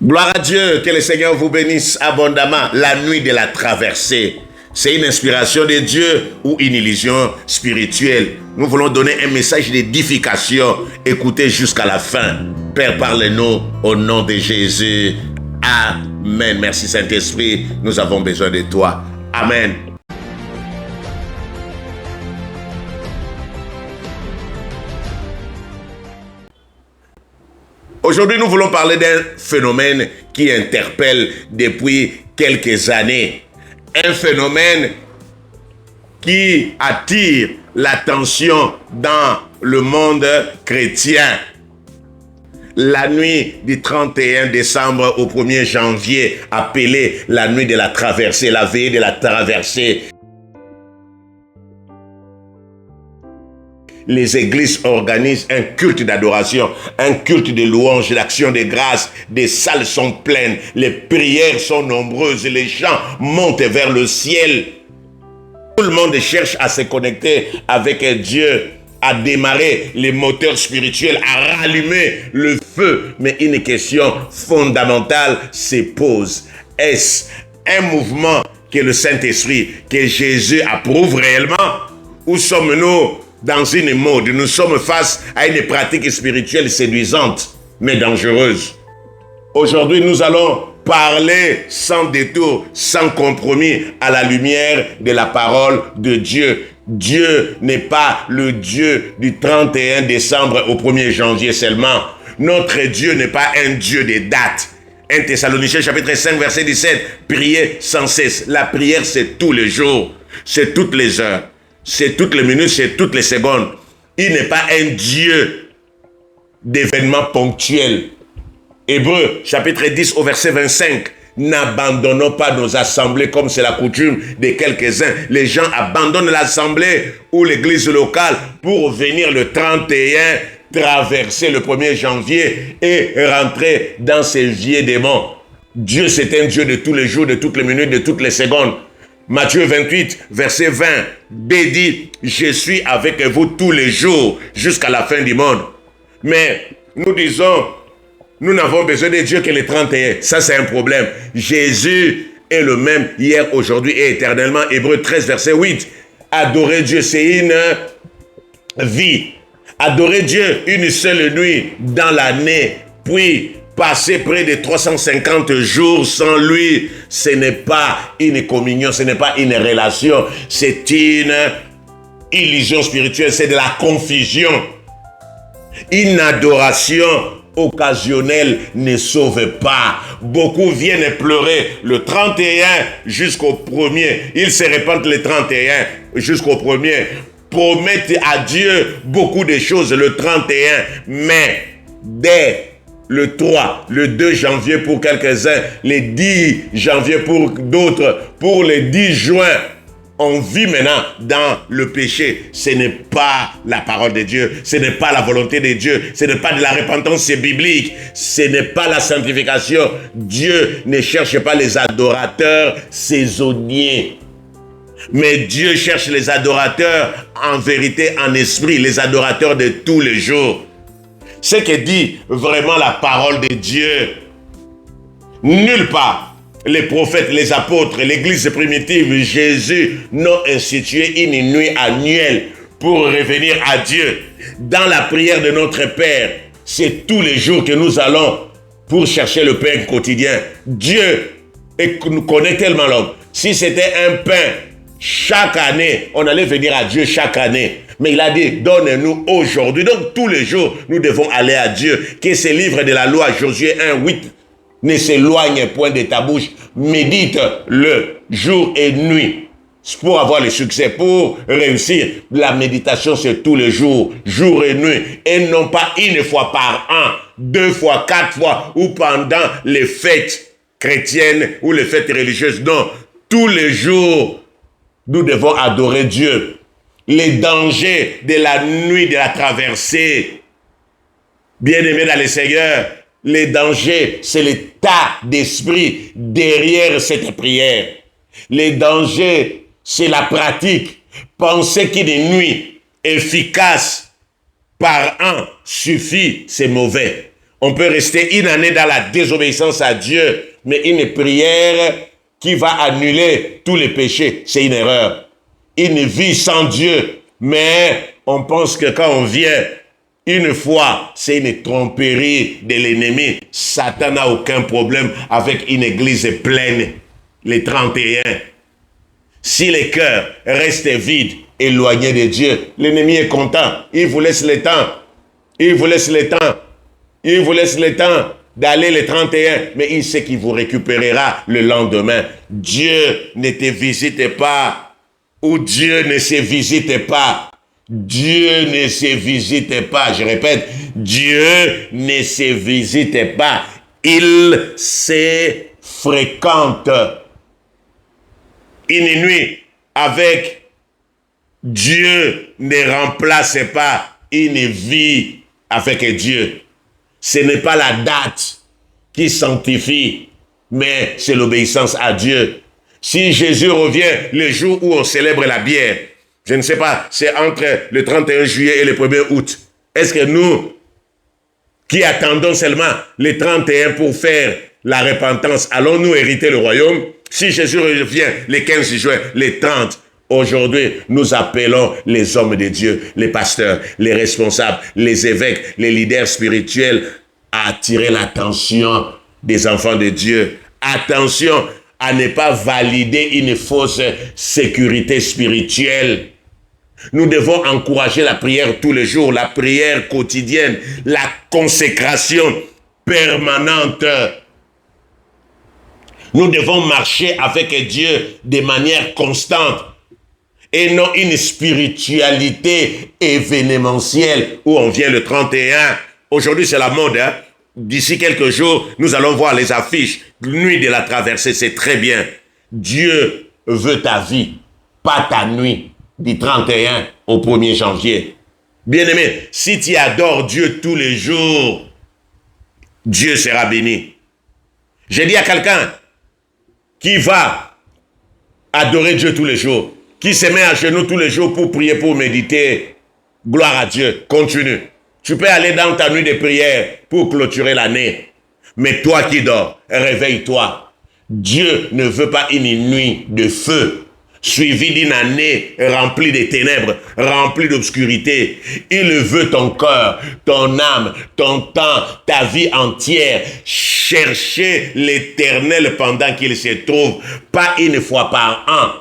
Gloire à Dieu, que le Seigneur vous bénisse abondamment. La nuit de la traversée, c'est une inspiration de Dieu ou une illusion spirituelle. Nous voulons donner un message d'édification. Écoutez jusqu'à la fin. Père, parle-nous au nom de Jésus. Amen. Merci Saint-Esprit, nous avons besoin de toi. Amen. Aujourd'hui, nous voulons parler d'un phénomène qui interpelle depuis quelques années. Un phénomène qui attire l'attention dans le monde chrétien. La nuit du 31 décembre au 1er janvier, appelée la nuit de la traversée, la veillée de la traversée. Les églises organisent un culte d'adoration, un culte de louange, d'action de grâce. Des salles sont pleines, les prières sont nombreuses, les chants montent vers le ciel. Tout le monde cherche à se connecter avec Dieu, à démarrer les moteurs spirituels, à rallumer le feu. Mais une question fondamentale se pose. Est-ce un mouvement que le Saint-Esprit, que Jésus approuve réellement? Ou sommes-nous dans une mode? Nous sommes face à une pratique spirituelle séduisante, mais dangereuse. Aujourd'hui, nous allons parler sans détour, sans compromis, à la lumière de la parole de Dieu. Dieu n'est pas le Dieu du 31 décembre au 1er janvier seulement. Notre Dieu n'est pas un Dieu des dates. 1 Thessaloniciens chapitre 5 verset 17, priez sans cesse. La prière, c'est tous les jours, c'est toutes les heures, c'est toutes les minutes, c'est toutes les secondes. Il n'est pas un Dieu d'événements ponctuels. Hébreux, chapitre 10 au verset 25. N'abandonnons pas nos assemblées comme c'est la coutume de quelques-uns. Les gens abandonnent l'assemblée ou l'église locale pour venir le 31, traverser le 1er janvier et rentrer dans ces vieux démons. Dieu, c'est un Dieu de tous les jours, de toutes les minutes, de toutes les secondes. Matthieu 28, verset 20, dit, je suis avec vous tous les jours jusqu'à la fin du monde. Mais nous disons, nous n'avons besoin de Dieu que le 31. Ça, c'est un problème. Jésus est le même hier, aujourd'hui et éternellement. Hébreux 13, verset 8. Adorer Dieu, c'est une vie. Adorer Dieu une seule nuit dans l'année, puis passer près de 350 jours sans lui, ce n'est pas une communion, ce n'est pas une relation, c'est une illusion spirituelle, c'est de la confusion. Une adoration occasionnelle ne sauve pas. Beaucoup viennent pleurer le 31 jusqu'au 1er. Ils se répandent le 31 jusqu'au 1er. Promettent à Dieu beaucoup de choses le 31, mais dès le 3, le 2 janvier pour quelques-uns, le 10 janvier pour d'autres, pour le 10 juin, on vit maintenant dans le péché. Ce n'est pas la parole de Dieu, ce n'est pas la volonté de Dieu, ce n'est pas de la repentance biblique, ce n'est pas la sanctification. Dieu ne cherche pas les adorateurs saisonniers, mais Dieu cherche les adorateurs en vérité, en esprit, les adorateurs de tous les jours. Ce que dit vraiment la parole de Dieu, nulle part les prophètes, les apôtres, l'église primitive, Jésus n'ont institué une nuit annuelle pour revenir à Dieu. Dans la prière de notre Père, c'est tous les jours que nous allons pour chercher le pain quotidien. Dieu nous connaît tellement l'homme. Si c'était un pain chaque année, on allait venir à Dieu chaque année. Mais il a dit, donne-nous aujourd'hui. Donc tous les jours, nous devons aller à Dieu. Que ce livre de la loi, Josué 1, 8, ne s'éloigne point de ta bouche. Médite-le jour et nuit pour avoir le succès, pour réussir. La méditation, c'est tous les jours, jour et nuit. Et non pas une fois par an, 2 fois, 4 fois, ou pendant les fêtes chrétiennes ou les fêtes religieuses. Non, tous les jours, nous devons adorer Dieu. Les dangers de la nuit de la traversée, bien-aimés dans le Seigneur, les dangers, c'est l'état d'esprit derrière cette prière. Les dangers, c'est la pratique. Penser qu'une nuit efficace par an suffit, c'est mauvais. On peut rester une année dans la désobéissance à Dieu, mais une prière qui va annuler tous les péchés, c'est une erreur. Une vie sans Dieu, mais on pense que quand on vient une fois, c'est une tromperie de l'ennemi. Satan n'a aucun problème avec une église pleine, les 31. Si les cœurs restent vides, éloignés de Dieu, l'ennemi est content. Il vous laisse le temps. Il vous laisse le temps. Il vous laisse le temps d'aller les 31, mais il sait qu'il vous récupérera le lendemain. Dieu ne te visite pas, ou Dieu ne se visite pas. Dieu ne se visite pas. Je répète, Dieu ne se visite pas. Il se fréquente. Une nuit avec Dieu ne remplace pas une vie avec Dieu. Ce n'est pas la date qui sanctifie, mais c'est l'obéissance à Dieu. Si Jésus revient le jour où on célèbre la bière, je ne sais pas, c'est entre le 31 juillet et le 1er août. Est-ce que nous, qui attendons seulement le 31 pour faire la repentance, allons-nous hériter le royaume? Si Jésus revient le 15 juin, le 30, aujourd'hui, nous appelons les hommes de Dieu, les pasteurs, les responsables, les évêques, les leaders spirituels à attirer l'attention des enfants de Dieu. Attention à ne pas valider une fausse sécurité spirituelle. Nous devons encourager la prière tous les jours, la prière quotidienne, la consécration permanente. Nous devons marcher avec Dieu de manière constante et non une spiritualité événementielle où on vient le 31. Aujourd'hui, c'est la mode. Hein? D'ici quelques jours, nous allons voir les affiches. Nuit de la traversée, c'est très bien. Dieu veut ta vie, pas ta nuit, du 31 au 1er janvier. Bien-aimé, si tu adores Dieu tous les jours, Dieu sera béni. J'ai dit à quelqu'un qui va adorer Dieu tous les jours, qui se met à genoux tous les jours pour prier, pour méditer, gloire à Dieu, continue. Tu peux aller dans ta nuit de prière pour clôturer l'année. Mais toi qui dors, réveille-toi. Dieu ne veut pas une nuit de feu, suivie d'une année remplie de ténèbres, remplie d'obscurité. Il veut ton cœur, ton âme, ton temps, ta vie entière. Chercher l'Éternel pendant qu'il se trouve, pas une fois par an,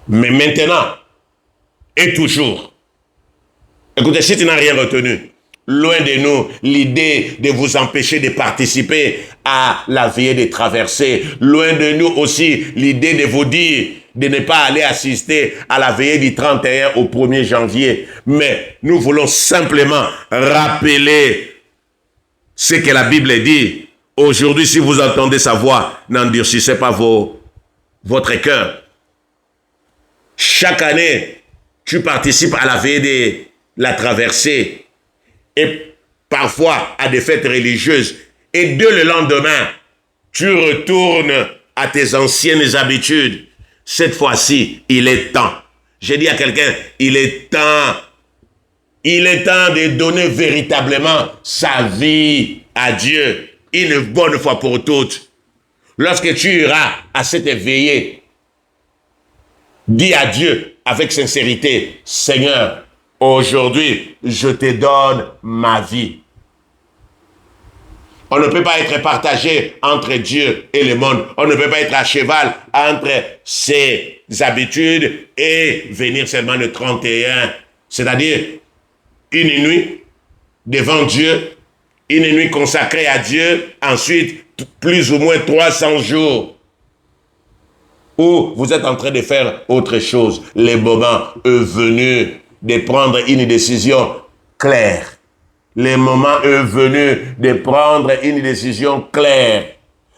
mais maintenant et toujours. Écoutez, si tu n'as rien retenu, loin de nous l'idée de vous empêcher de participer à la veillée des traversées. Loin de nous aussi l'idée de vous dire de ne pas aller assister à la veillée du 31 au 1er janvier. Mais nous voulons simplement rappeler ce que la Bible dit. Aujourd'hui, si vous entendez sa voix, n'endurcissez pas votre cœur. Chaque année, tu participes à la veillée de la traversée et parfois à des fêtes religieuses. Et dès le lendemain, tu retournes à tes anciennes habitudes. Cette fois-ci, il est temps. J'ai dit à quelqu'un, il est temps de donner véritablement sa vie à Dieu, une bonne fois pour toutes. Lorsque tu iras à cette veillée, dis à Dieu avec sincérité, Seigneur, aujourd'hui, je te donne ma vie. On ne peut pas être partagé entre Dieu et le monde. On ne peut pas être à cheval entre ses habitudes et venir seulement le 31. C'est-à-dire une nuit devant Dieu, une nuit consacrée à Dieu, ensuite plus ou moins 300 jours où vous êtes en train de faire autre chose. Le moment est venu de prendre une décision claire. Le moment est venu de prendre une décision claire.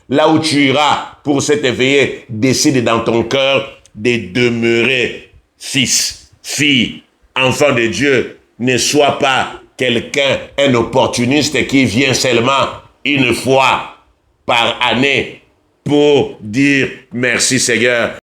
Là où tu iras pour cette veillée, décide dans ton cœur de demeurer fils, fille, enfant de Dieu. Ne sois pas quelqu'un, un opportuniste qui vient seulement une fois par année pour dire merci Seigneur.